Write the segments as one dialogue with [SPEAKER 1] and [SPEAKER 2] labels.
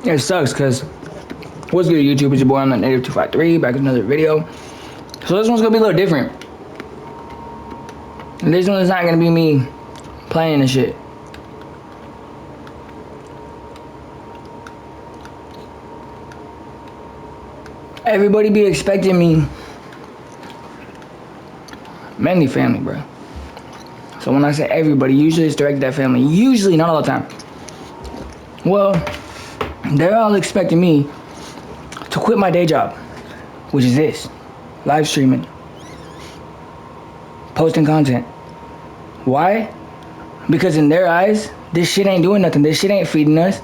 [SPEAKER 1] It sucks because what's good, YouTube? It's your boy, I'm the Native 253, back with another video. So this one's gonna be a little different. This one is not gonna be me playing and shit. Everybody be expecting me, mainly family, bro. So when I say everybody, usually it's directed at family. Usually, not all the time. Well, they're all expecting me to quit my day job, which is this, live streaming, posting content. Why? Because in their eyes, this shit ain't doing nothing. This shit ain't feeding us.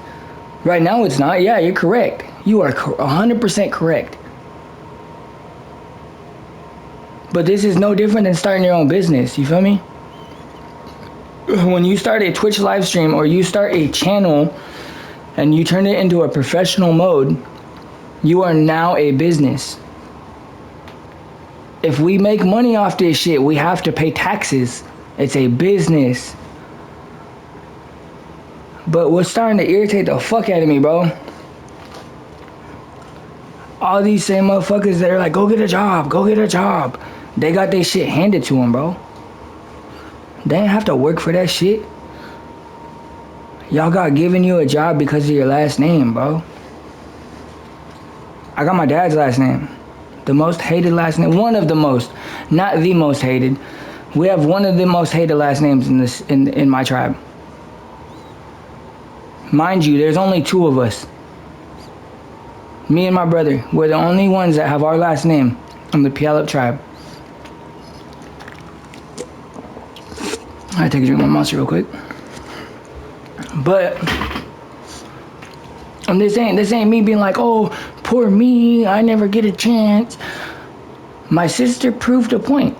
[SPEAKER 1] Right now it's not. Yeah, you're correct. You are 100% correct. But this is no different than starting your own business, you feel me? When you start a Twitch live stream or you start a channel and you turn it into a professional mode, you are now a business. If we make money off this shit, we have to pay taxes. It's a business. But what's starting to irritate the fuck out of me, bro? All these same motherfuckers that are like, go get a job, go get a job. They got their shit handed to them, bro. They didn't have to work for that shit. Y'all got given you a job because of your last name, bro. I got my dad's last name. The most hated last name. One of the most. Not the most hated. We have one of the most hated last names in my tribe. Mind you, there's only two of us. Me and my brother. We're the only ones that have our last name in the Puyallup tribe. I take a drink of my monster real quick. But this ain't me being like, oh, poor me, I never get a chance. My sister proved a point.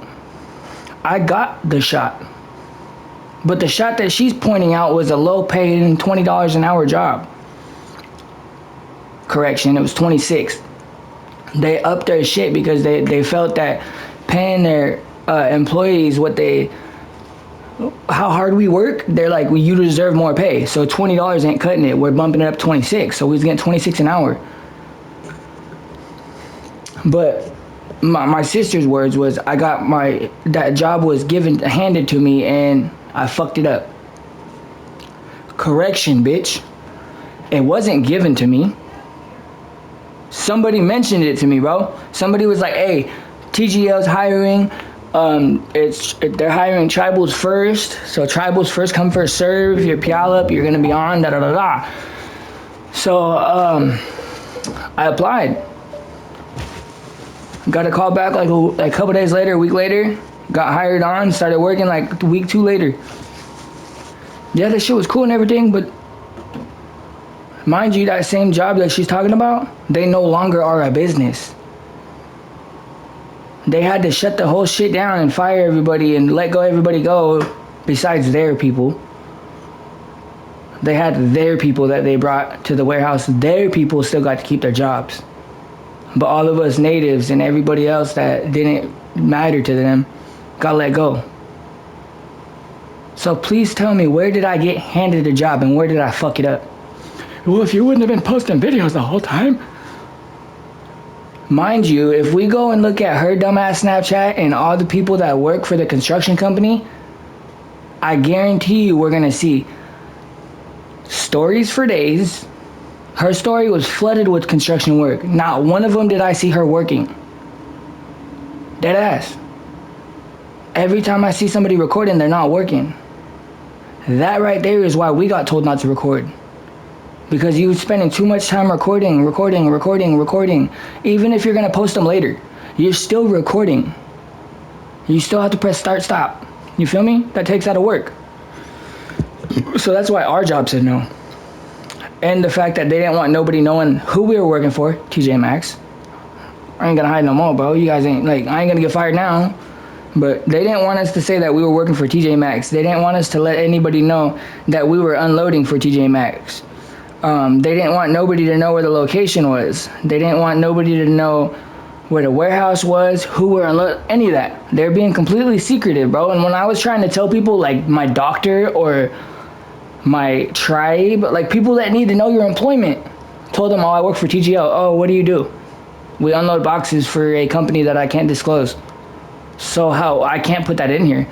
[SPEAKER 1] I got the shot. But the shot that she's pointing out was a low paying $20 an hour job. Correction, it was 26. They upped their shit because they felt that paying their employees how hard we work, they're like, well, you deserve more pay. So $20 ain't cutting it. We're bumping it up 26. So we was getting 26 an hour. But my sister's words was, that job was handed to me and I fucked it up. Correction, bitch. It wasn't given to me. Somebody mentioned it to me, bro. Somebody was like, hey, TGL's hiring. They're hiring tribals first. So tribals first come first serve. You're Puyallup, you're gonna be on, da da da da. So I applied. Got a call back like a couple days later, a week later. Got hired on, started working like a week, two later. Yeah, that shit was cool and everything, but mind you, that same job that she's talking about, they no longer are a business. They had to shut the whole shit down and fire everybody and let everybody go besides their people. They had their people that they brought to the warehouse. Their people still got to keep their jobs. But all of us natives and everybody else that didn't matter to them got let go. So please tell me, where did I get handed a job and where did I fuck it up? Well, if you wouldn't have been posting videos the whole time. Mind you, if we go and look at her dumbass Snapchat and all the people that work for the construction company, I guarantee you we're gonna see stories for days. Her story was flooded with construction work. Not one of them did I see her working. Dead ass. Every time I see somebody recording, they're not working. That right there is why we got told not to record. Because you spending too much time recording. Even if you're gonna post them later, you're still recording. You still have to press start, stop. You feel me? That takes out of work. So that's why our job said no. And the fact that they didn't want nobody knowing who we were working for, TJ Maxx. I ain't gonna hide no more, bro. You guys ain't, like, I ain't gonna get fired now. But they didn't want us to say that we were working for TJ Maxx. They didn't want us to let anybody know that we were unloading for TJ Maxx. They didn't want nobody to know where the location was. They didn't want nobody to know where the warehouse was, who were unloading, any of that. They're being completely secretive, bro. And when I was trying to tell people, like my doctor or my tribe, like people that need to know your employment, Told them, oh, I work for TGL. Oh, what do you do? We unload boxes for a company that I can't disclose. So how? I can't put that in here.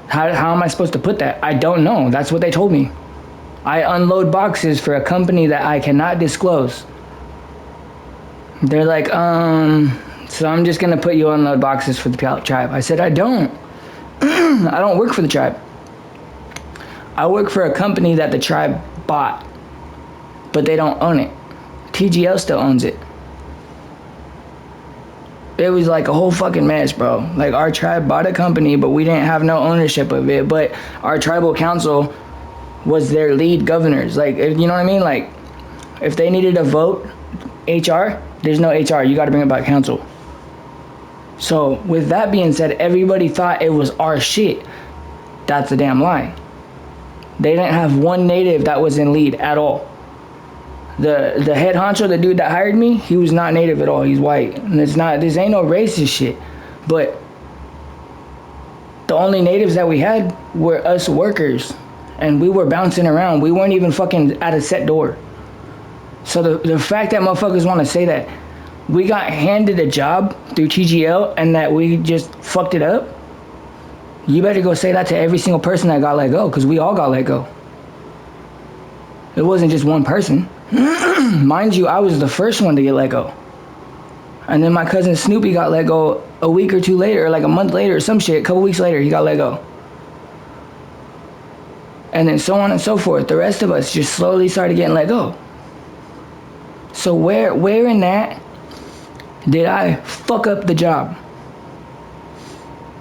[SPEAKER 1] How am I supposed to put that? I don't know. That's what they told me. I unload boxes for a company that I cannot disclose. They're like, so I'm just gonna put you unload boxes for the tribe. I said, I don't. I don't work for the tribe. I work for a company that the tribe bought, but they don't own it. TGL still owns it. It was like a whole fucking mess, bro. Like, our tribe bought a company, but we didn't have no ownership of it. But our tribal council was their lead governors. Like, you know what I mean? Like, if they needed a vote, HR, there's no HR. You got to bring it back council. So with that being said, everybody thought it was our shit. That's a damn lie. They didn't have one native that was in lead at all. The head honcho, the dude that hired me, he was not native at all. He's white. And this ain't no racist shit. But the only natives that we had were us workers. And we were bouncing around. We weren't even fucking at a set door. So the fact that motherfuckers want to say that we got handed a job through TGL and that we just fucked it up, you better go say that to every single person that got let go, because we all got let go. It wasn't just one person. Mind you, I was the first one to get let go. And then my cousin Snoopy got let go a week or two later, or like a month later or some shit, a couple weeks later, he got let go. And then so on and so forth. The rest of us just slowly started getting let go. So where in that did I fuck up the job?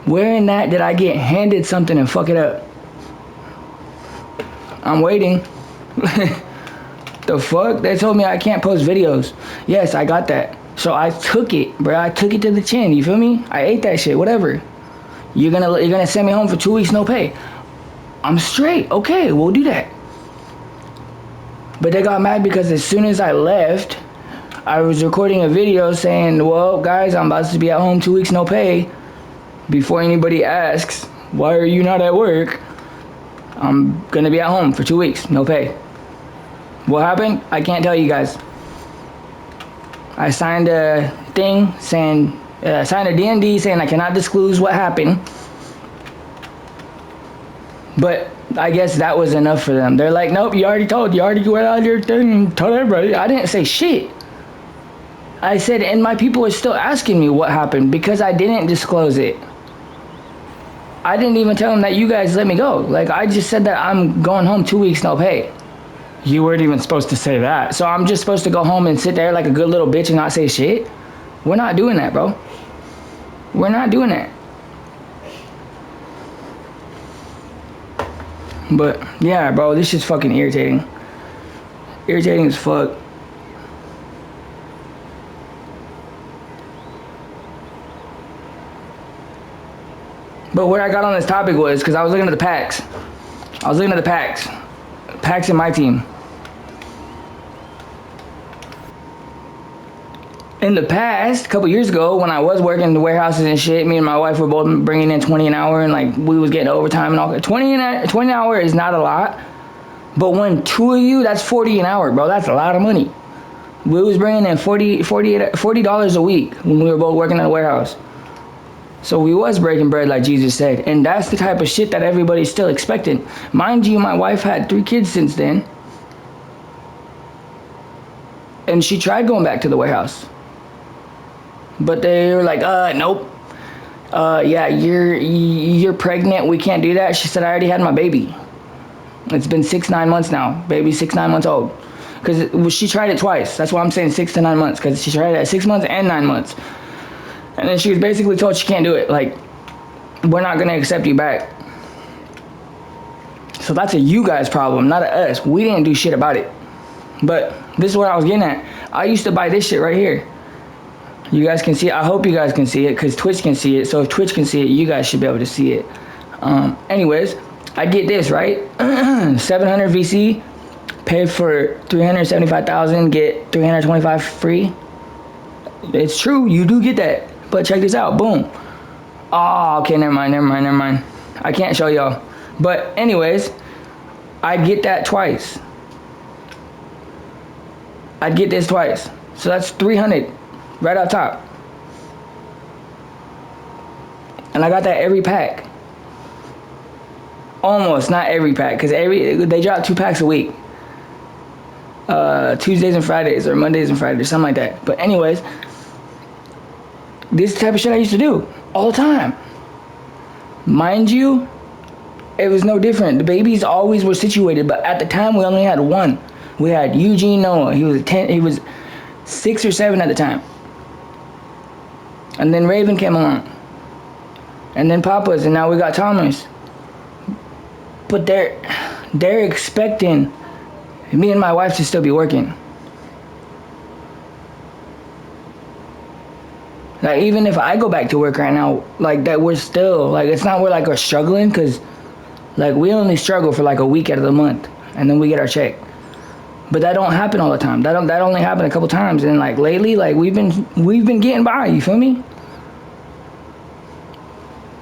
[SPEAKER 1] Where in that did I get handed something and fuck it up? I'm waiting. The fuck? They told me I can't post videos. Yes, I got that. So I took it, bro. I took it to the chin. You feel me? I ate that shit. Whatever. You're gonna send me home for 2 weeks, no pay. I'm straight. Okay, we'll do that. But they got mad because as soon as I left, I was recording a video saying, well, guys, I'm about to be at home 2 weeks, no pay. Before anybody asks, why are you not at work? I'm gonna be at home for 2 weeks, no pay. What happened? I can't tell you guys. I signed a thing saying, signed a DND saying I cannot disclose what happened. But I guess that was enough for them. They're like, nope, you already went out your thing and told everybody. I didn't say shit. I said, and my people are still asking me what happened because I didn't disclose it. I didn't even tell them that you guys let me go. Like, I just said that I'm going home 2 weeks, no pay. You weren't even supposed to say that. So I'm just supposed to go home and sit there like a good little bitch and not say shit? We're not doing that, bro. We're not doing that. But yeah, bro, this shit's fucking irritating. Irritating as fuck. But what I got on this topic was because I was looking at the packs. Packs in my team. In the past, a couple years ago, when I was working in the warehouses and shit, me and my wife were both bringing in 20 an hour, and like we was getting overtime and all. 20 an hour is not a lot, but when two of you, that's 40 an hour, bro. That's a lot of money. We was bringing in $40 a week when we were both working in the warehouse. So we was breaking bread like Jesus said, and that's the type of shit that everybody's still expecting. Mind you, my wife had 3 kids since then, and she tried going back to the warehouse. But they were like, nope. Yeah, you're pregnant. We can't do that. She said, I already had my baby. It's been 6-9 months now. Baby's 6-9 months old. Because she tried it twice. That's why I'm saying 6 to 9 months. Because she tried it at 6 months and 9 months. And then she was basically told she can't do it. Like, we're not going to accept you back. So that's a you guys problem, not a us. We didn't do shit about it. But this is what I was getting at. I used to buy this shit right here. You guys can see it. I hope you guys can see it because Twitch can see it. So if Twitch can see it, you guys should be able to see it. Anyways, I get this, right? 700 VC, pay for 375,000, get 325 free. It's true, you do get that. But check this out, boom. Oh, okay, never mind. I can't show y'all. But anyways, I get that twice. I'd get this twice. So that's 300 right off top. And I got that every pack. Almost, not every pack, because they drop 2 packs a week. Tuesdays and Fridays, or Mondays and Fridays, something like that. But anyways, this type of shit I used to do all the time. Mind you, it was no different. The babies always were situated, but at the time we only had one. We had Eugene Noah. He was 6 or 7 at the time. And then Raven came along. And then Papa's, and now we got Thomas. But they're expecting me and my wife to still be working. Like, even if I go back to work right now, like, that we're still, like, it's not we're struggling, because, like, we only struggle for like a week out of the month, and then we get our check. But that don't happen all the time. That only happened a couple times, and like lately, like, we've been getting by, you feel me?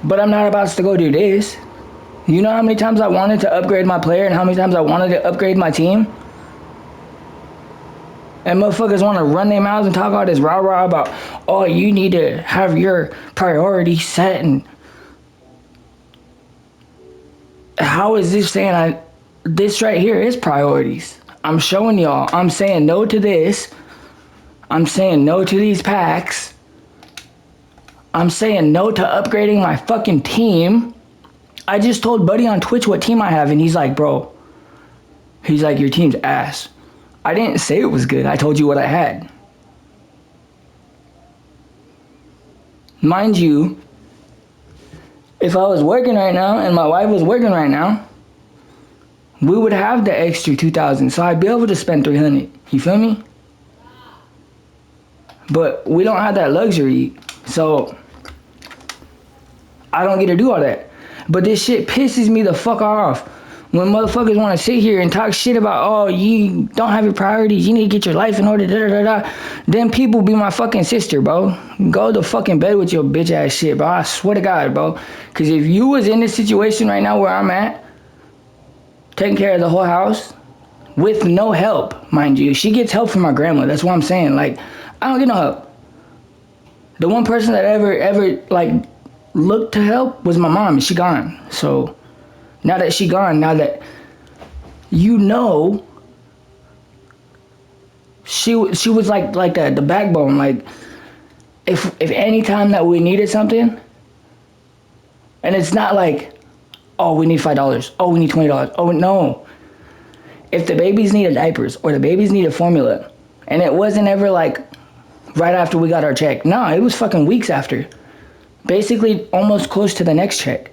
[SPEAKER 1] But I'm not about to go do this. You know how many times I wanted to upgrade my player and how many times I wanted to upgrade my team? And motherfuckers want to run their mouths and talk all this rah-rah about, oh, you need to have your priorities set. And how is this saying this right here is priorities? I'm showing y'all. I'm saying no to this. I'm saying no to these packs. I'm saying no to upgrading my fucking team. I just told Buddy on Twitch what team I have, and he's like, bro, he's like, your team's ass. I didn't say it was good. I told you what I had. Mind you, if I was working right now and my wife was working right now, we would have the extra 2,000, so I'd be able to spend 300. You feel me? But we don't have that luxury, so I don't get to do all that. But this shit pisses me the fuck off when motherfuckers want to sit here and talk shit about, oh, you don't have your priorities, you need to get your life in order, da da da da. Them people be my fucking sister, bro. Go to fucking bed with your bitch ass shit, bro. I swear to God, bro. Because if you was in this situation right now where I'm at, taking care of the whole house with no help, mind you. She gets help from my grandma. That's what I'm saying. Like, I don't get no help. The one person that ever like looked to help was my mom, and she gone. So now that she gone, now that you know, she was like the backbone. Like, if any time that we needed something, and it's not like, oh, we need $5. Oh, we need $20. Oh, no. If the babies needed diapers or the babies needed formula, and it wasn't ever like right after we got our check. No, it was fucking weeks after. Basically almost close to the next check.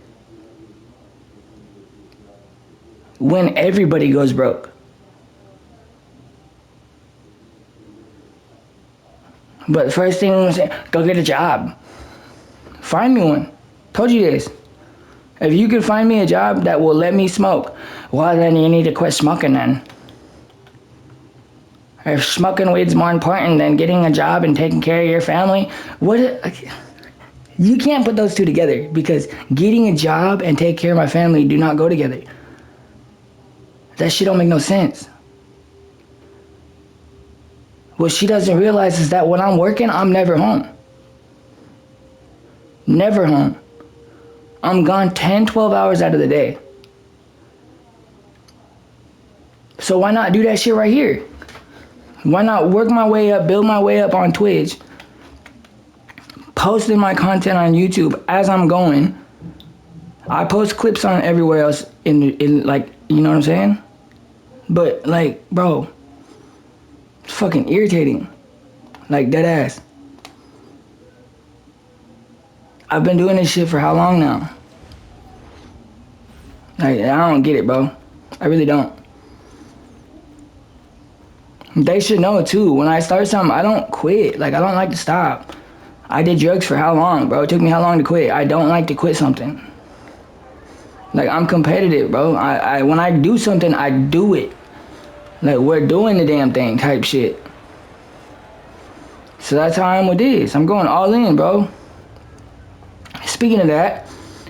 [SPEAKER 1] When everybody goes broke. But the first thing I'm saying, go get a job. Find me one. Told you this. If you can find me a job that will let me smoke, well, then you need to quit smoking then. If smoking weed's more important than getting a job and taking care of your family, you can't put those two together, because getting a job and take care of my family do not go together. That shit don't make no sense. What she doesn't realize is that when I'm working, I'm never home. Never home. I'm gone 10, 12 hours out of the day. So why not do that shit right here? Why not work my way up, build my way up on Twitch, posting my content on YouTube as I'm going. I post clips on everywhere else in like, you know what I'm saying? But like, bro, it's fucking irritating. Like, dead ass. I've been doing this shit for how long now? Like, I don't get it, bro. I really don't. They should know too, when I start something, I don't quit. Like, I don't like to stop. I did drugs for how long, bro? It took me how long to quit? I don't like to quit something. Like, I'm competitive, bro. When I do something, I do it. Like, we're doing the damn thing type shit. So that's how I am with this. I'm going all in, bro. Speaking of that,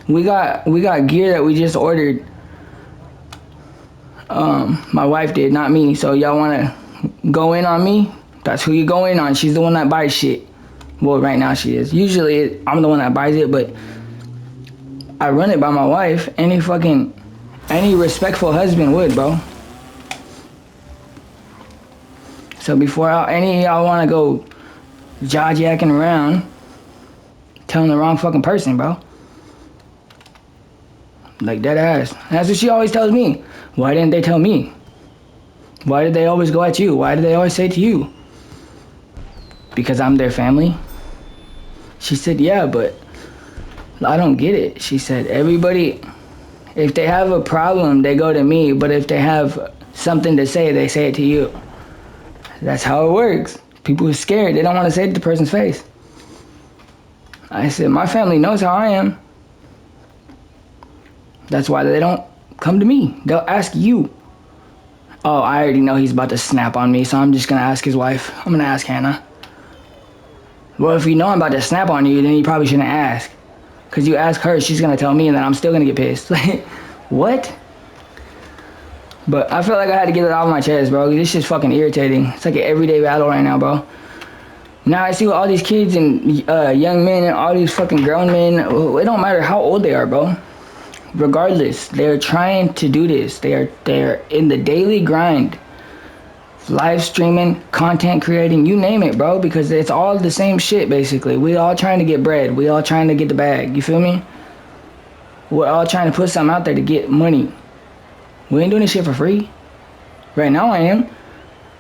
[SPEAKER 1] we got gear that we just ordered. My wife did, not me. So y'all wanna go in on me, that's who you go in on. She's the one that buys shit. Well, right now she is. Usually I'm the one that buys it, but I run it by my wife. Any respectful husband would, bro. So before any of y'all want to go jaw-jacking around, telling the wrong fucking person, bro. Like, dead ass. That's what she always tells me. Why didn't they tell me? Why did they always go at you? Why did they always say to you? Because I'm their family? She said, yeah, but I don't get it. She said, everybody, if they have a problem, they go to me, but if they have something to say, they say it to you. That's how it works. People are scared. They don't want to say it to the person's face. I said, my family knows how I am. That's why they don't come to me. They'll ask you. Oh, I already know he's about to snap on me, so I'm just going to ask his wife. I'm going to ask Hannah. Well, if you know I'm about to snap on you, then you probably shouldn't ask. Because you ask her, she's going to tell me, and then I'm still going to get pissed. Like, what? But I feel like I had to get it off my chest, bro. This shit's fucking irritating. It's like an everyday battle right now, bro. Now I see all these kids and young men and all these fucking grown men. It don't matter how old they are, bro. Regardless, they're trying to do this. They're in the daily grind. Live streaming, content creating, you name it, bro. Because it's all the same shit, basically. We all trying to get bread. We all trying to get the bag. You feel me? We're all trying to put something out there to get money. We ain't doing this shit for free. Right now I am.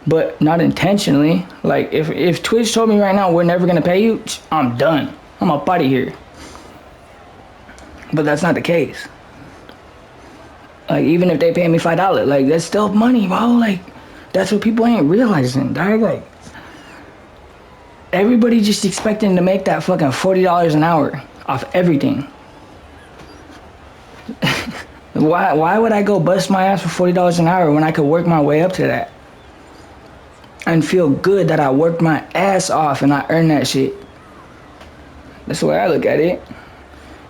[SPEAKER 1] But not intentionally. Like, if Twitch told me right now we're never gonna pay you, I'm done. I'm up out of here. But that's not the case. Like, even if they pay me $5, like, that's still money, bro. Like, that's what people ain't realizing, dog. Like, everybody just expecting to make that fucking $40 an hour off everything. Why would I go bust my ass for $40 an hour when I could work my way up to that? And feel good that I worked my ass off and I earned that shit. That's the way I look at it.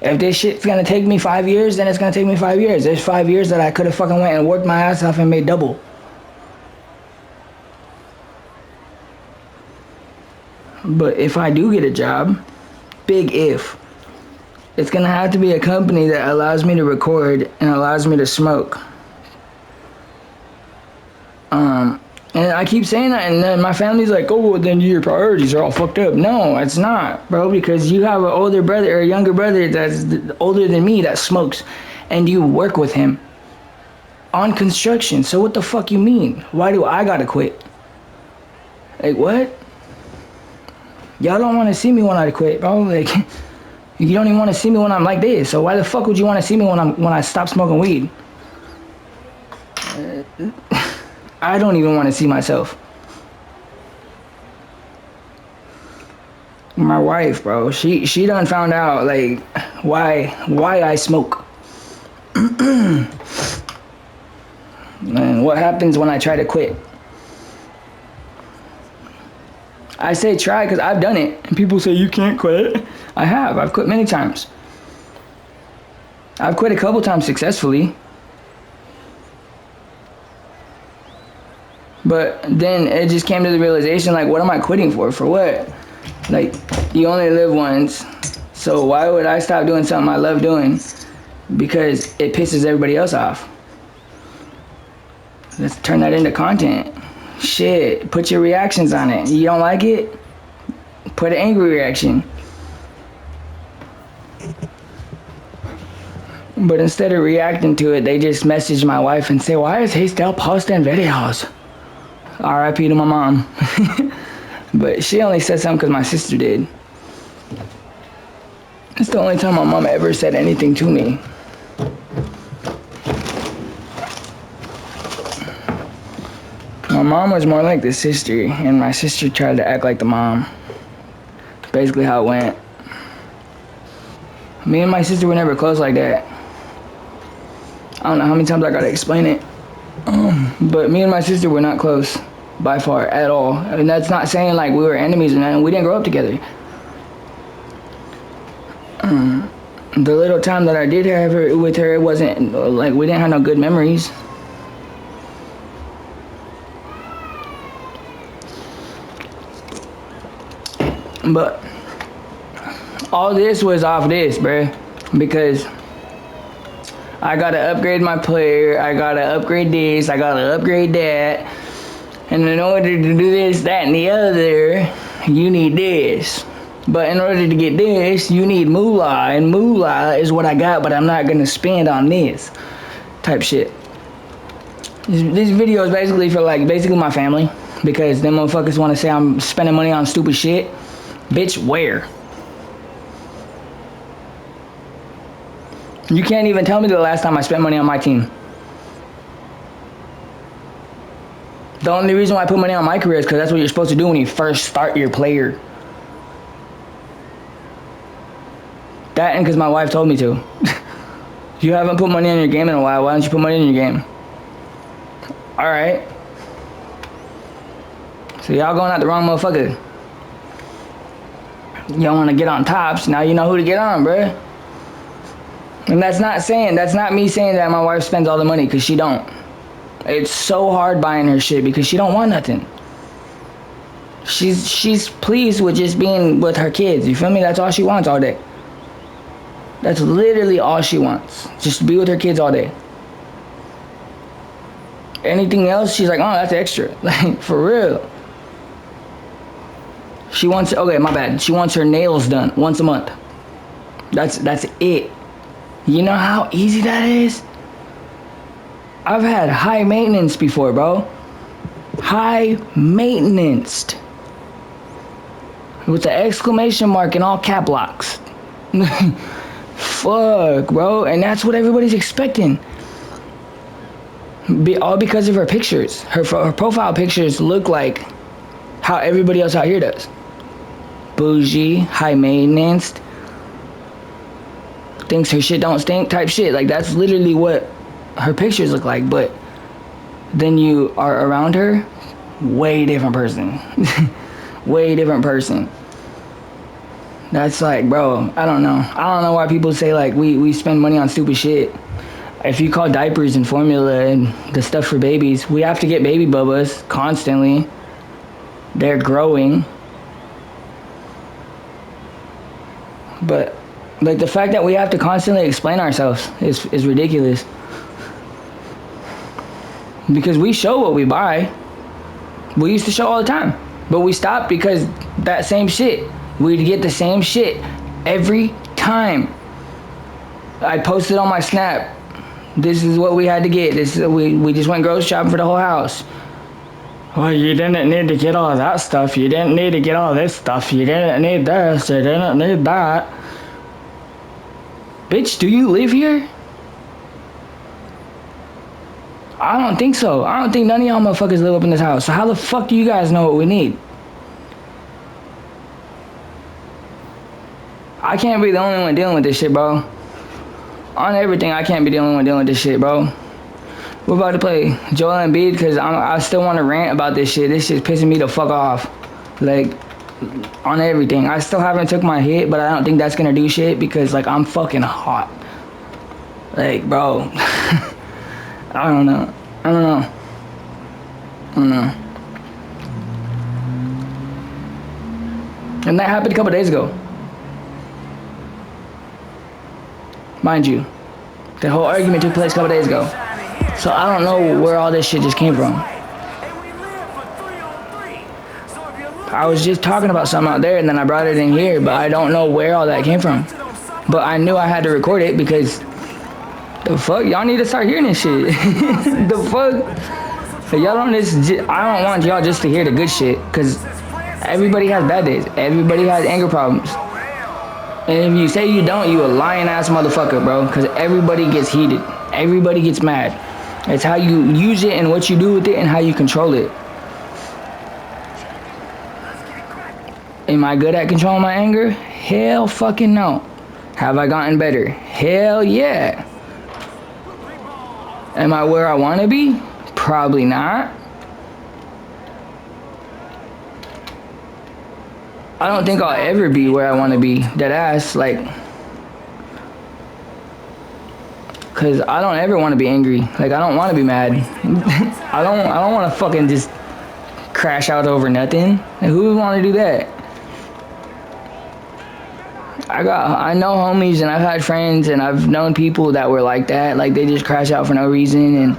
[SPEAKER 1] If this shit's gonna take me 5 years, then it's gonna take me 5 years. There's 5 years that I could have fucking went and worked my ass off and made double. But if I do get a job, big if, it's gonna have to be a company that allows me to record and allows me to smoke. And I keep saying that, and then my family's like, oh, well, then your priorities are all fucked up. No, it's not, bro, because you have an older brother or a younger brother that's older than me that smokes, and you work with him on construction. So what the fuck you mean? Why do I gotta quit? Like, what? Y'all don't want to see me when I quit, bro. Like, you don't even want to see me when I'm like this. So why the fuck would you want to see me when I stop smoking weed? I don't even want to see myself. My wife, bro, she done found out, like, why I smoke. And what happens when I try to quit. I say try because I've done it. And people say you can't quit. I have. I've quit many times. I've quit a couple times successfully. But then it just came to the realization, like, what am I quitting for? For what? Like, you only live once. So why would I stop doing something I love doing? Because it pisses everybody else off. Let's turn that into content. Shit, put your reactions on it. You don't like it? Put an angry reaction. But instead of reacting to it, they just message my wife and say, why is he still posting videos? R.I.P. to my mom. But she only said something because my sister did. It's the only time my mom ever said anything to me. My mom was more like the sister, and my sister tried to act like the mom. Basically how it went. Me and my sister were never close like that. I don't know how many times I gotta explain it. But me and my sister were not close, by far, at all. I mean, that's not saying like we were enemies or nothing. We didn't grow up together. The little time that I did have with her, it wasn't, like, we didn't have no good memories. But all this was off this, bruh, because I gotta upgrade my player, I gotta upgrade this, I gotta upgrade that, and in order to do this, that, and the other, you need this. But in order to get this, you need moolah, and moolah is what I got, but I'm not gonna spend on this type shit. This video is basically for like basically my family, because them motherfuckers want to say I'm spending money on stupid shit. Bitch, where? You can't even tell me the last time I spent money on my team. The only reason why I put money on MYCAREER is because that's what you're supposed to do when you first start your player. That and because my wife told me to. You haven't put money on your game in a while, why don't you put money in your game? Alright. So y'all going at the wrong motherfucker. Y'all want to get on tops, now you know who to get on, bruh. And that's not me saying that my wife spends all the money, because she don't. It's so hard buying her shit because she don't want nothing. She's pleased with just being with her kids, you feel me? That's all she wants all day. That's literally all she wants. Just to be with her kids all day. Anything else, she's like, oh, that's extra. Like, for real. She wants, okay, my bad. She wants her nails done once a month. That's it. You know how easy that is? I've had high maintenance before, bro. High maintenance. With the exclamation mark and all cap locks. Fuck, bro. And that's what everybody's expecting. All because of her pictures. Her profile pictures look like how everybody else out here does. Bougie, high maintenance, thinks her shit don't stink type shit. Like, that's literally what her pictures look like. But then you are around her, way different person. Way different person. That's like, bro, I don't know why people say like we spend money on stupid shit. If you call diapers and formula and the stuff for babies, we have to get baby bubbas constantly. They're growing. But like the fact that we have to constantly explain ourselves is ridiculous. Because we show what we buy. We used to show all the time. But we stopped because that same shit. We'd get the same shit every time. I posted on my Snap. This is what we had to get. We just went grocery shopping for the whole house. Well, you didn't need to get all that stuff. You didn't need to get all this stuff. You didn't need this. You didn't need that. Bitch, do you live here? I don't think so. I don't think none of y'all motherfuckers live up in this house. So how the fuck do you guys know what we need? I can't be the only one dealing with this shit, bro. On everything, I can't be the only one dealing with this shit, bro. We're about to play Joel Embiid because I still want to rant about this shit. This shit's pissing me the fuck off. Like, on everything. I still haven't took my hit, but I don't think that's gonna do shit because, like, I'm fucking hot. Like, bro. I don't know. And that happened a couple days ago. Mind you, the whole argument took place a couple days ago. So I don't know where all this shit just came from. I was just talking about something out there and then I brought it in here, but I don't know where all that came from. But I knew I had to record it because the fuck, y'all need to start hearing this shit. The fuck, y'all don't I don't want y'all just to hear the good shit, cause everybody has bad days. Everybody has anger problems. And if you say you don't, you a lying ass motherfucker, bro. Cause everybody gets heated. Everybody gets mad. It's how you use it and what you do with it and how you control it. Am I good at controlling my anger? Hell fucking no. Have I gotten better? Hell yeah. Am I where I want to be? Probably not. I don't think I'll ever be where I want to be, dead ass, like, cause I don't ever want to be angry. Like, I don't want to be mad. I don't want to fucking just crash out over nothing. Like, who would want to do that? I know homies and I've had friends and I've known people that were like that. Like they just crash out for no reason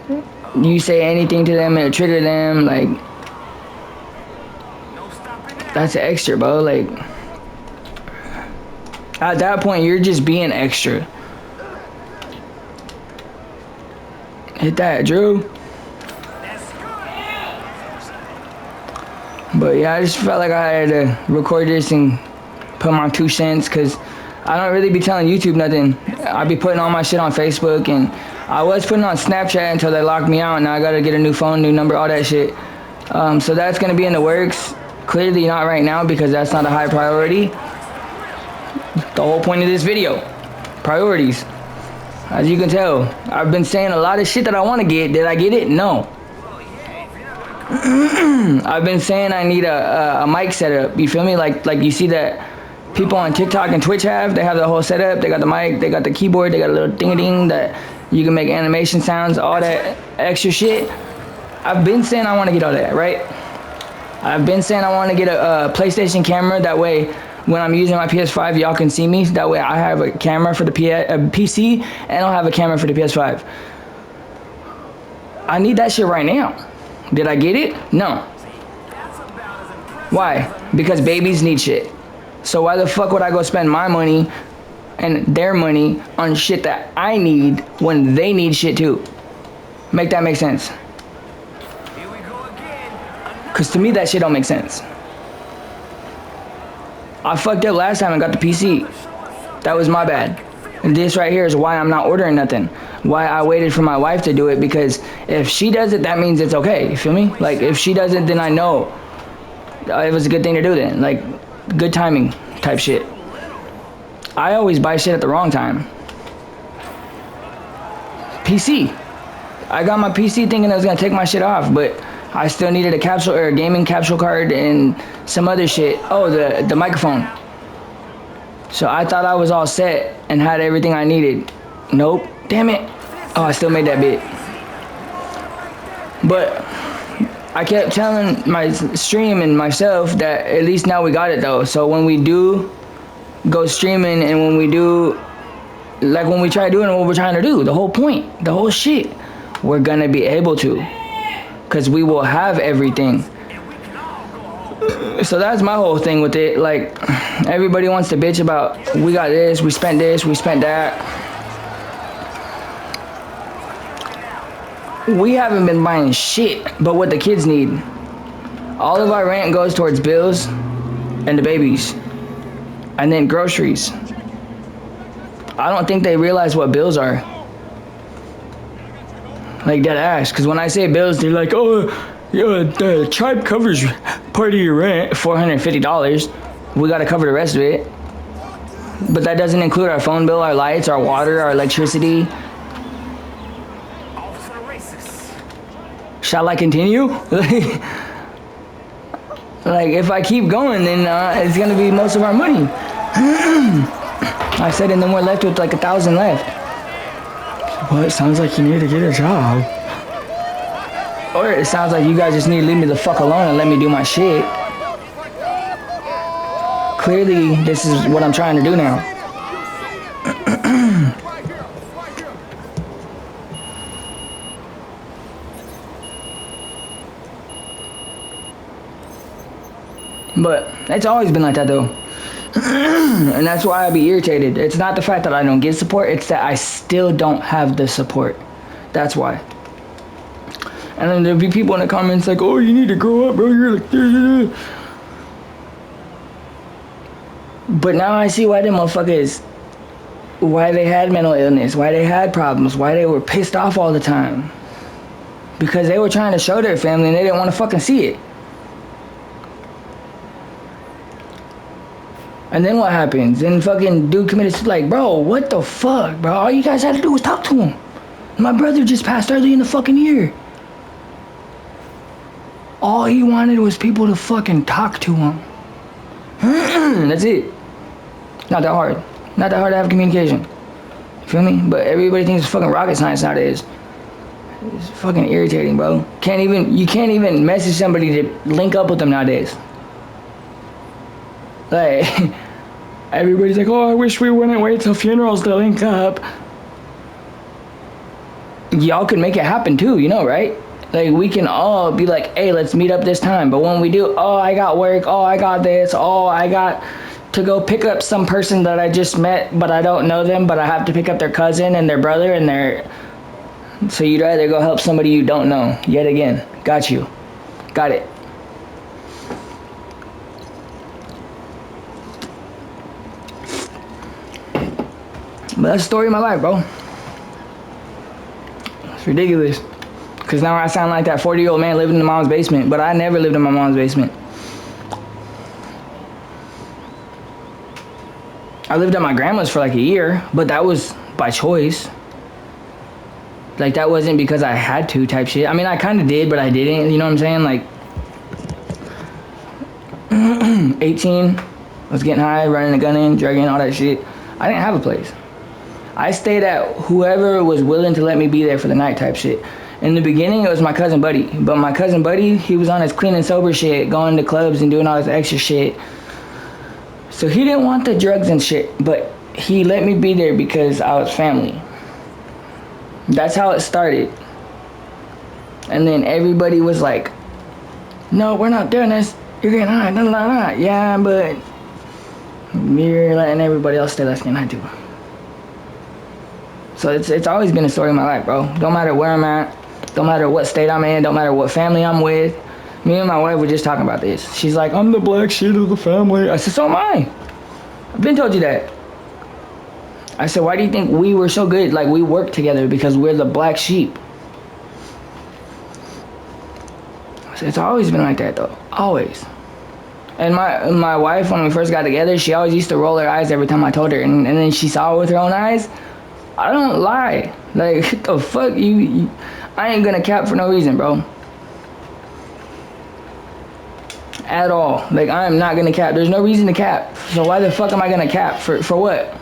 [SPEAKER 1] and you say anything to them and it'll trigger them. Like that's extra, bro. Like at that point you're just being extra. Hit that, Drew. But yeah, I just felt like I had to record this and put my 2 cents because I don't really be telling YouTube nothing. I be putting all my shit on Facebook and I was putting on Snapchat until they locked me out. Now I gotta get a new phone, new number, all that shit. So that's gonna be in the works. Clearly not right now because that's not a high priority. The whole point of this video, priorities. As you can tell, I've been saying a lot of shit that I want to get. Did I get it? No. I've been saying I need a mic setup. You feel me? Like you see that people on TikTok and Twitch have. They have the whole setup. They got the mic. They got the keyboard. They got a little ding-a-ding that you can make animation sounds. All that extra shit. I've been saying I want to get all that, right? I've been saying I want to get a PlayStation camera. That way, when I'm using my PS5, y'all can see me. That way, I have a camera for the PC, and I'll have a camera for the PS5. I need that shit right now. Did I get it? No. Why? Because babies need shit. So why the fuck would I go spend my money and their money on shit that I need when they need shit too? Make that make sense? Because to me, that shit don't make sense. I fucked up last time and got the PC. That was my bad. And this right here is why I'm not ordering nothing. Why I waited for my wife to do it, because if she does it, that means it's okay. You feel me? Like if she does it, then I know it was a good thing to do then. Like good timing type shit. I always buy shit at the wrong time. PC. I got my PC thinking I was gonna take my shit off, but I still needed a capsule or a gaming capsule card and some other shit. Oh, the microphone. So I thought I was all set and had everything I needed. Nope. Damn it. Oh, I still made that bit. But I kept telling my stream and myself that at least now we got it though. So when we do go streaming and when we do, like when we try doing what we're trying to do, the whole point, the whole shit, we're gonna be able to. Because we will have everything. So that's my whole thing with it. Like, everybody wants to bitch about, we got this, we spent that. We haven't been buying shit but what the kids need. All of our rent goes towards bills and the babies. And then groceries. I don't think they realize what bills are. Like dead ass, because when I say bills, they're like, oh, yeah, the tribe covers part of your rent, $450. We gotta cover the rest of it. But that doesn't include our phone bill, our lights, our water, our electricity. Shall I continue? Like, if I keep going, then it's gonna be most of our money. I said, and then we're left with like 1,000 left. Well, it sounds like you need to get a job. Or it sounds like you guys just need to leave me the fuck alone and let me do my shit. Clearly, this is what I'm trying to do now. But it's always been like that though. And that's why I be irritated. It's not the fact that I don't get support, it's that I still don't have the support. That's why. And then there'll be people in the comments like, oh, you need to grow up, bro. You're like, but now I see why them motherfuckers, why they had mental illness, why they had problems, why they were pissed off all the time. Because they were trying to show their family and they didn't want to fucking see it. And then what happens? Then fucking dude committed, like, bro, what the fuck, bro? All you guys had to do was talk to him. My brother just passed early in the fucking year. All he wanted was people to fucking talk to him. That's it. Not that hard. Not that hard to have communication. You feel me? But everybody thinks it's fucking rocket science nowadays. It's fucking irritating, bro. You can't even message somebody to link up with them nowadays. Like, Everybody's like, oh, I wish we wouldn't wait till funerals to link up. Y'all could make it happen too, you know, right? Like, we can all be like, hey, let's meet up this time. But when we do, oh, I got work, oh, I got this, oh, I got to go pick up some person that I just met, but I don't know them, but I have to pick up their cousin and their brother and their... So you'd rather go help somebody you don't know, yet again. Got you. Got it. But that's the story of my life, bro. It's ridiculous. Because now I sound like that 40-year-old man living in mom's basement, but I never lived in my mom's basement. I lived at my grandma's for like a year, but that was by choice. Like, that wasn't because I had to type shit. I mean, I kind of did, but I didn't. You know what I'm saying? Like, 18, I was getting high, running a gun in, drugging, all that shit. I didn't have a place. I stayed at whoever was willing to let me be there for the night type shit. In the beginning, it was my cousin Buddy. But my cousin Buddy, he was on his clean and sober shit, going to clubs and doing all this extra shit. So he didn't want the drugs and shit, but he let me be there because I was family. That's how it started. And then everybody was like, no, we're not doing this. You're getting high. No, no, no. Yeah, but you're letting everybody else stay less getting high too. So it's always been a story of my life, bro. Don't matter where I'm at. Don't matter what state I'm in. Don't matter what family I'm with. Me and my wife were just talking about this. She's like, I'm the black sheep of the family. I said, so am I. I've been told you that. I said, why do you think we were so good? Like, we work together because we're the black sheep. I said, it's always been like that, though. Always. And my wife, when we first got together, she always used to roll her eyes every time I told her. And then she saw it with her own eyes. I don't lie. Like, what the fuck? I ain't gonna cap for no reason, bro. At all. Like, I am not gonna cap. There's no reason to cap. So why the fuck am I gonna cap? For what?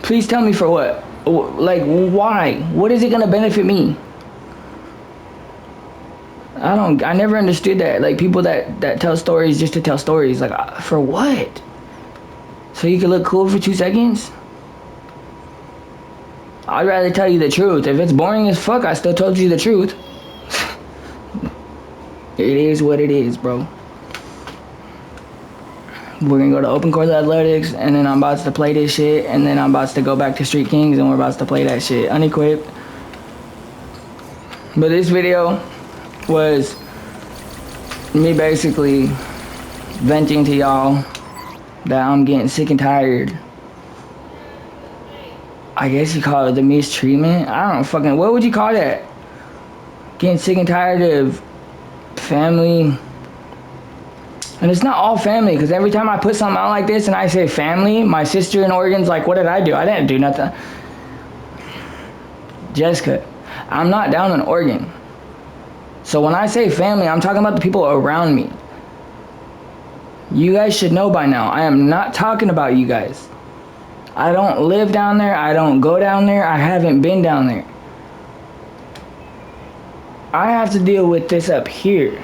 [SPEAKER 1] Please tell me for what? Like, why? What is it gonna benefit me? I never understood that. Like, people that tell stories just to tell stories. Like, for what? So you can look cool for 2 seconds? I'd rather tell you the truth. If it's boring as fuck, I still told you the truth. It is what it is, bro. We're gonna go to Open Court Athletics, and then I'm about to play this shit, and then I'm about to go back to Street Kings, and we're about to play that shit unequipped. But this video was me basically venting to y'all that I'm getting sick and tired. I guess you call it the mistreatment. I don't fucking, what would you call that? Getting sick and tired of family. And it's not all family, because every time I put something out like this and I say family, my sister in Oregon's like, what did I do? I didn't do nothing. Jessica, I'm not down in Oregon. So when I say family, I'm talking about the people around me. You guys should know by now, I am not talking about you guys. I don't live down there. I don't go down there. I haven't been down there. I have to deal with this up here.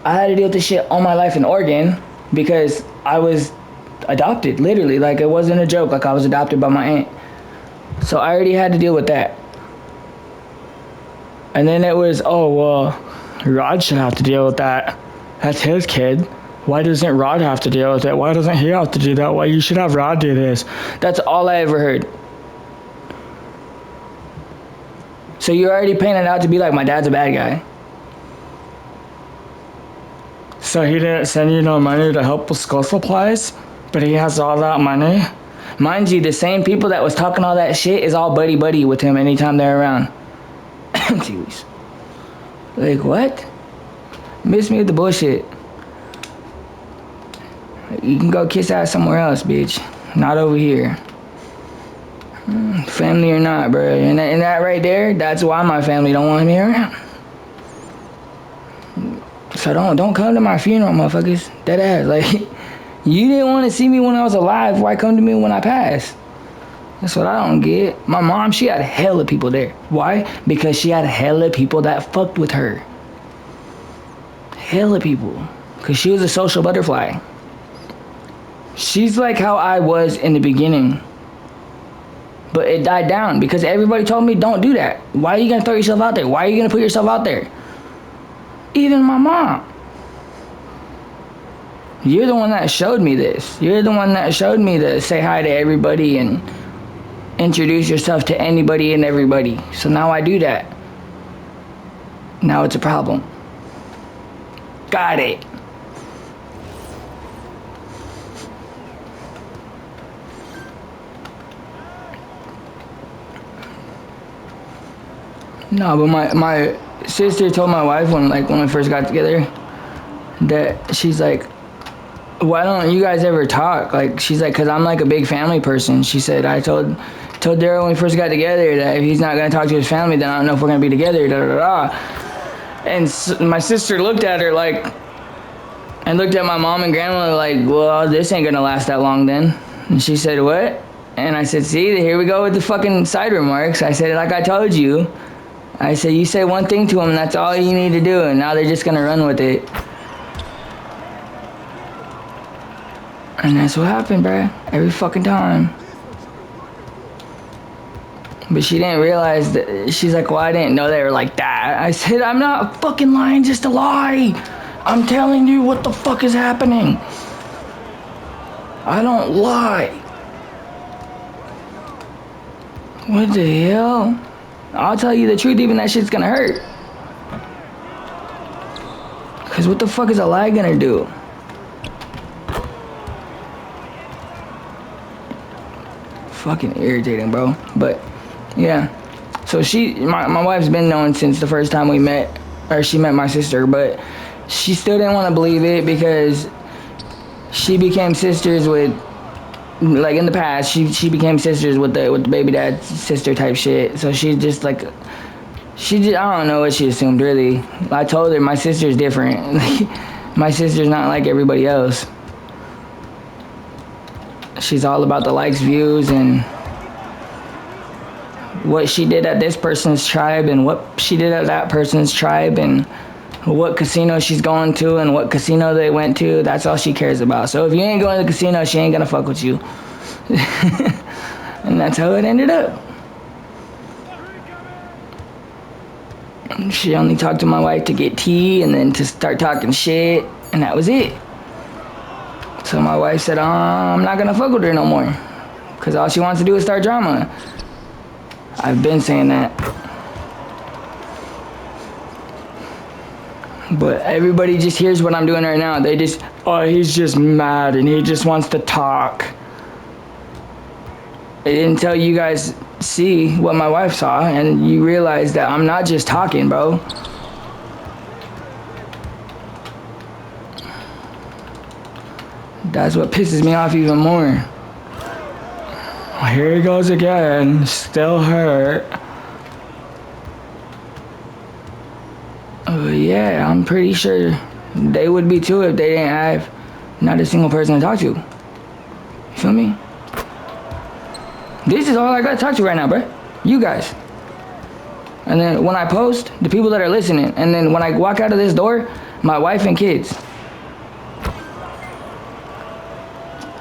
[SPEAKER 1] I had to deal with this shit all my life in Oregon because I was adopted, literally. Like, it wasn't a joke. Like, I was adopted by my aunt. So I already had to deal with that. And then it was, oh, well, Rod should have to deal with that. That's his kid. Why doesn't Rod have to deal with it? Why doesn't he have to do that? Why you should have Rod do this? That's all I ever heard. So you're already painted out to be like, my dad's a bad guy. So he didn't send you no money to help with school supplies? But he has all that money? Mind you, the same people that was talking all that shit is all buddy-buddy with him anytime they're around. Jeez. Like, what? Miss me with the bullshit. You can go kiss ass somewhere else, bitch. Not over here. Family or not, bro. And that right there, that's why my family don't want me around. So don't come to my funeral, motherfuckers. Dead ass. Like, you didn't want to see me when I was alive. Why come to me when I pass? That's what I don't get. My mom, she had hella people there. Why? Because she had hella people that fucked with her. Hella people. because she was a social butterfly. She's like how I was in the beginning. But it died down because everybody told me don't do that. Why are you going to throw yourself out there? Why are you going to put yourself out there? Even my mom. You're the one that showed me this. You're the one that showed me to say hi to everybody and introduce yourself to anybody and everybody. So now I do that. Now it's a problem. Got it. No, but my sister told my wife when we first got together that she's like, why don't you guys ever talk? Like, she's like, cause I'm like a big family person. She said, I told Daryl when we first got together that if he's not gonna talk to his family, then I don't know if we're gonna be together, da da da. And my sister looked at her like, and looked at my mom and grandma like, well, this ain't gonna last that long then. And she said, what? And I said, see, here we go with the fucking side remarks. I said, like I told you. I said, you say one thing to them, and that's all you need to do, and now they're just gonna run with it. And that's what happened, bruh. Every fucking time. But she didn't realize that. She's like, well, I didn't know they were like that. I said, I'm not fucking lying just to lie. I'm telling you what the fuck is happening. I don't lie. What the hell? I'll tell you the truth, even that shit's gonna hurt. Cause what the fuck is a lie gonna do? Fucking irritating, bro. But yeah, so my wife's been knowing since the first time we met, or she met my sister, but she still didn't want to believe it because she became sisters with, like in the past, she became sisters with the baby dad's sister type shit. So she just like, I don't know what she assumed really. I told her my sister's different. My sister's not like everybody else. She's all about the likes, views, and what she did at this person's tribe and what she did at that person's tribe and what casino she's going to and what casino they went to. That's all she cares about. So if you ain't going to the casino, she ain't gonna fuck with you. And that's how it ended up. She only talked to my wife to get tea and then to start talking shit, and that was it. So my wife said, I'm not gonna fuck with her no more, cause all she wants to do is start drama. I've been saying that. But everybody just hears what I'm doing right now. They just, oh, he's just mad and he just wants to talk. Until you guys see what my wife saw and you realize that I'm not just talking, bro. That's what pisses me off even more. Here he goes again, still hurt. Yeah, I'm pretty sure they would be too if they didn't have not a single person to talk to. You feel me? This is all I gotta talk to right now, bro. You guys. And then when I post, the people that are listening. And then when I walk out of this door, my wife and kids.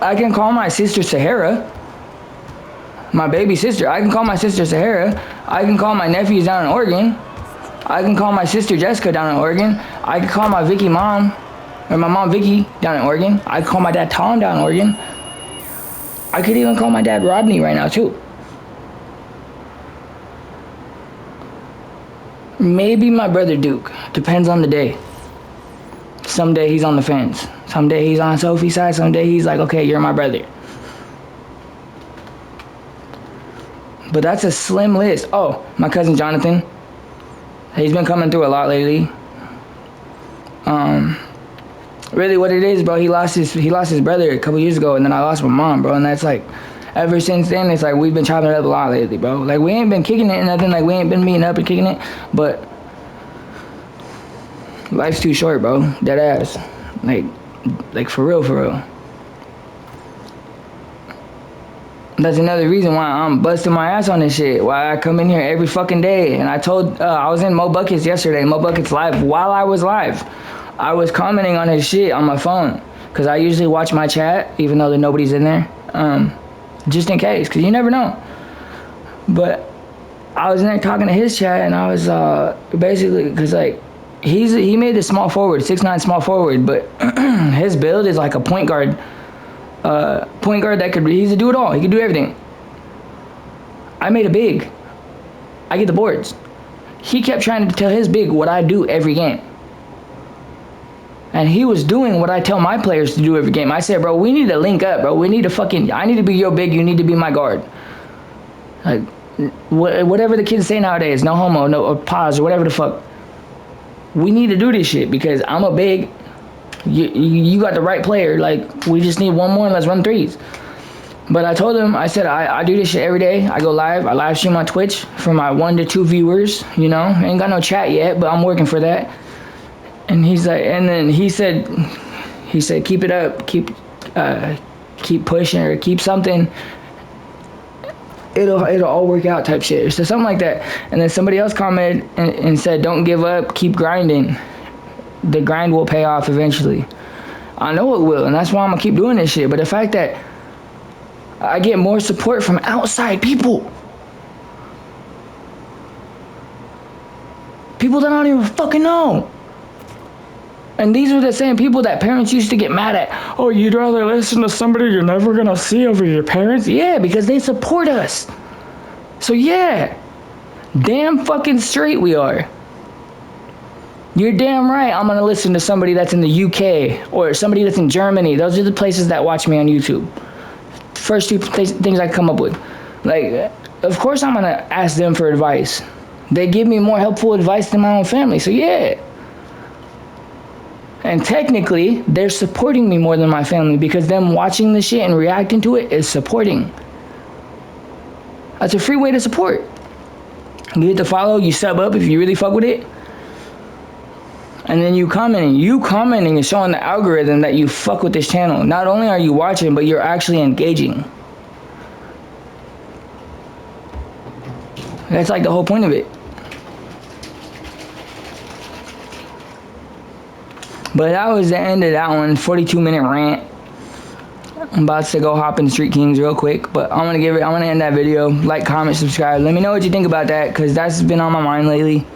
[SPEAKER 1] I can call my sister Sahara, my baby sister. I can call my sister Sahara. I can call my nephews down in Oregon. I can call my sister Jessica down in Oregon. I can call my Vicky mom, or my mom Vicky down in Oregon. I can call my dad Tom down in Oregon. I could even call my dad Rodney right now too. Maybe my brother Duke. Depends on the day. Someday he's on the fence. Someday he's on Sophie's side. Someday he's like, okay, you're my brother. But that's a slim list. Oh, my cousin Jonathan. He's been coming through a lot lately. Really what it is, bro, he lost his brother a couple years ago, and then I lost my mom, bro, and that's like, ever since then, it's like we've been chopping it up a lot lately, bro. Like, we ain't been kicking it or nothing, like, we ain't been meeting up and kicking it, but life's too short, bro, dead ass. Like for real, for real. That's another reason why I'm busting my ass on this shit. Why I come in here every fucking day. And I told, I was in Mo Buckets yesterday. Mo Buckets live while I was live. I was commenting on his shit on my phone, because I usually watch my chat, even though nobody's in there, just in case, because you never know. But I was in there talking to his chat, and I was basically, because like, he made the small forward, 6'9" small forward, but his build is like a point guard that could, he's a do-it-all, he can do everything. I made a big, I get the boards. He kept trying to tell his big what I do every game. And he was doing what I tell my players to do every game. I said, bro, we need to link up, bro. We need to fucking, I need to be your big, you need to be my guard. Like, whatever the kids say nowadays, no homo, no, or pause, or whatever the fuck. We need to do this shit, because I'm a big, you got the right player. Like, we just need one more and let's run threes. But I told him, I said, I do this shit every day. I go live, I live stream on Twitch for my 1 to 2 viewers, you know. Ain't got no chat yet, but I'm working for that. And he's like, and then he said, keep it up, keep pushing, or keep something. It'll all work out, type shit. So something like that. And then somebody else commented and said, don't give up, keep grinding. The grind will pay off eventually. I know it will, and that's why I'm gonna keep doing this shit. But the fact that I get more support from outside people. People that I don't even fucking know. And these are the same people that parents used to get mad at. Oh, you'd rather listen to somebody you're never gonna see over your parents? Yeah, because they support us. So yeah, damn fucking straight we are. You're damn right I'm gonna listen to somebody that's in the UK or somebody that's in Germany. Those are the places that watch me on YouTube. First two things I come up with. Like, of course I'm gonna ask them for advice. They give me more helpful advice than my own family, so yeah. And technically, they're supporting me more than my family, because them watching the shit and reacting to it is supporting. That's a free way to support. You hit the follow, you sub up if you really fuck with it. And then you commenting. You commenting is showing the algorithm that you fuck with this channel. Not only are you watching, but you're actually engaging. That's like the whole point of it. But that was the end of that one. 42-minute rant. I'm about to go hop in Street Kings real quick, but I'm gonna end that video. Like, comment, subscribe. Let me know what you think about that, because that's been on my mind lately.